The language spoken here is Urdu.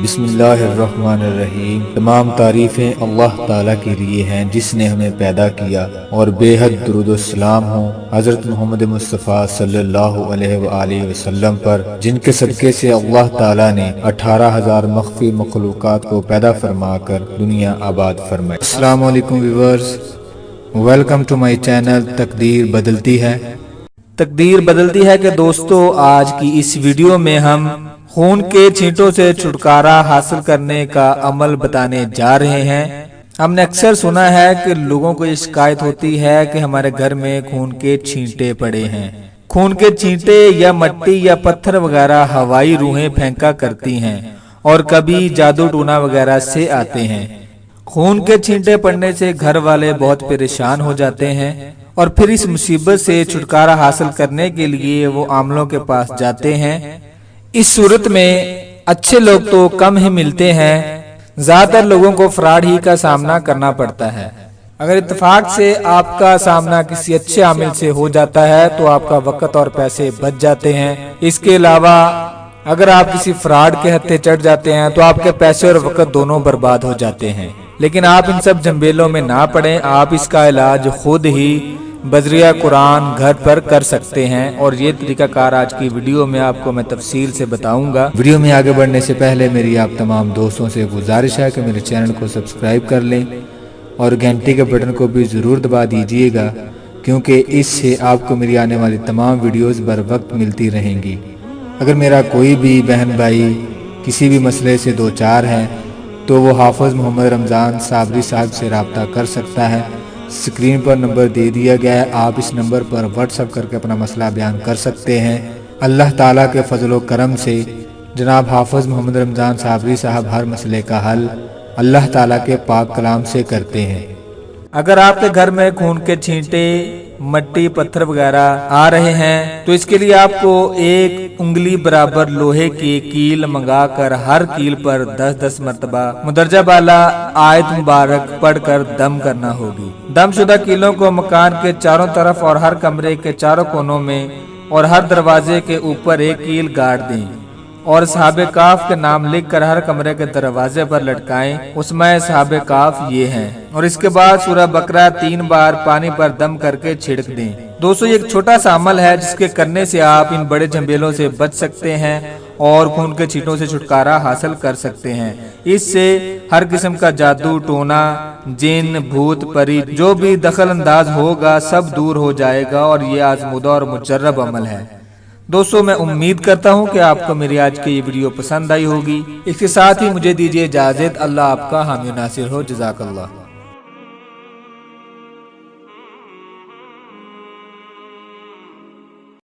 بسم اللہ الرحمن الرحیم۔ تمام تعریفیں اللہ تعالیٰ کے لیے ہیں جس نے ہمیں پیدا کیا، اور بے حد درود و سلام ہوں حضرت محمد مصطفیٰ صلی اللہ علیہ وآلہ وسلم پر، جن کے صدقے سے اللہ تعالیٰ نے 18,000 مخفی مخلوقات کو پیدا فرما کر دنیا آباد فرمائی۔ السلام علیکم viewers, welcome to my channel تقدیر بدلتی ہے۔ تقدیر بدلتی ہے کہ دوستو، آج کی اس ویڈیو میں ہم خون کے چھینٹوں سے چھٹکارا حاصل کرنے کا عمل بتانے جا رہے ہیں۔ ہم نے اکثر سنا ہے کہ لوگوں کو یہ شکایت ہوتی ہے کہ ہمارے گھر میں خون کے چھینٹے پڑے ہیں۔ خون کے چھینٹے یا مٹی یا پتھر وغیرہ ہوائی روحیں پھینکا کرتی ہیں اور کبھی جادو ٹونا وغیرہ سے آتے ہیں۔ خون کے چھینٹے پڑنے سے گھر والے بہت پریشان ہو جاتے ہیں اور پھر اس مصیبت سے چھٹکارا حاصل کرنے کے لیے وہ عاملوں کے پاس جاتے ہیں۔ اس صورت میں اچھے لوگ تو کم ہی ملتے ہیں، زیادہ تر لوگوں کو فراڈ ہی کا سامنا کرنا پڑتا ہے۔ اگر اتفاق سے آپ کا سامنا کسی اچھے عامل سے ہو جاتا ہے تو آپ کا وقت اور پیسے بچ جاتے ہیں۔ اس کے علاوہ اگر آپ کسی فراڈ کے ہتھے چڑھ جاتے ہیں تو آپ کے پیسے اور وقت دونوں برباد ہو جاتے ہیں۔ لیکن آپ ان سب جھمیلوں میں نہ پڑیں، آپ اس کا علاج خود ہی بذریعہ قرآن گھر پر کر سکتے ہیں، اور یہ طریقہ کار آج کی ویڈیو میں آپ کو میں تفصیل سے بتاؤں گا۔ ویڈیو میں آگے بڑھنے سے پہلے میری آپ تمام دوستوں سے گزارش ہے کہ میرے چینل کو سبسکرائب کر لیں اور گھنٹی کے بٹن کو بھی ضرور دبا دیجئے گا، کیونکہ اس سے آپ کو میری آنے والی تمام ویڈیوز بر وقت ملتی رہیں گی۔ اگر میرا کوئی بھی بہن بھائی کسی بھی مسئلے سے دوچار ہے تو وہ حافظ محمد رمضان صابری صاحب سے رابطہ کر سکتا ہے۔ اسکرین پر نمبر دے دیا گیا ہے، آپ اس نمبر پر واٹس ایپ کر کے اپنا مسئلہ بیان کر سکتے ہیں۔ اللہ تعالیٰ کے فضل و کرم سے جناب حافظ محمد رمضان صابری صاحب ہر مسئلے کا حل اللہ تعالیٰ کے پاک کلام سے کرتے ہیں۔ اگر آپ کے گھر میں خون کے چھینٹے، مٹی، پتھر وغیرہ آ رہے ہیں تو اس کے لیے آپ کو 1 انگلی برابر لوہے کی کیل منگا کر ہر کیل پر 10-10 مرتبہ مندرجہ بالا آیت مبارک پڑھ کر دم کرنا ہوگی۔ دم شدہ کیلوں کو مکان کے چاروں طرف اور ہر کمرے کے چاروں کونوں میں اور ہر دروازے کے اوپر 1 کیل گاڑ دیں، اور اصحاب کاف کے نام لکھ کر ہر کمرے کے دروازے پر لٹکائیں۔ اسماء اصحاب کاف یہ ہیں، اور اس کے بعد سورہ بقرہ 3 بار پانی پر دم کر کے چھڑک دیں۔ دوستو، یہ ایک چھوٹا سا عمل ہے جس کے کرنے سے آپ ان بڑے جھمیلوں سے بچ سکتے ہیں اور خون کے چھینٹوں سے چھٹکارا حاصل کر سکتے ہیں۔ اس سے ہر قسم کا جادو ٹونا، جن، بھوت، پری جو بھی دخل انداز ہوگا سب دور ہو جائے گا، اور یہ آزمودہ اور مجرب عمل ہے۔ دوستو، میں امید کرتا ہوں کہ آپ کو میری آج کی یہ ویڈیو پسند آئی ہوگی۔ اس کے ساتھ ہی مجھے دیجیے اجازت۔ اللہ آپ کا حامی و ناصر ہو۔ جزاک اللہ۔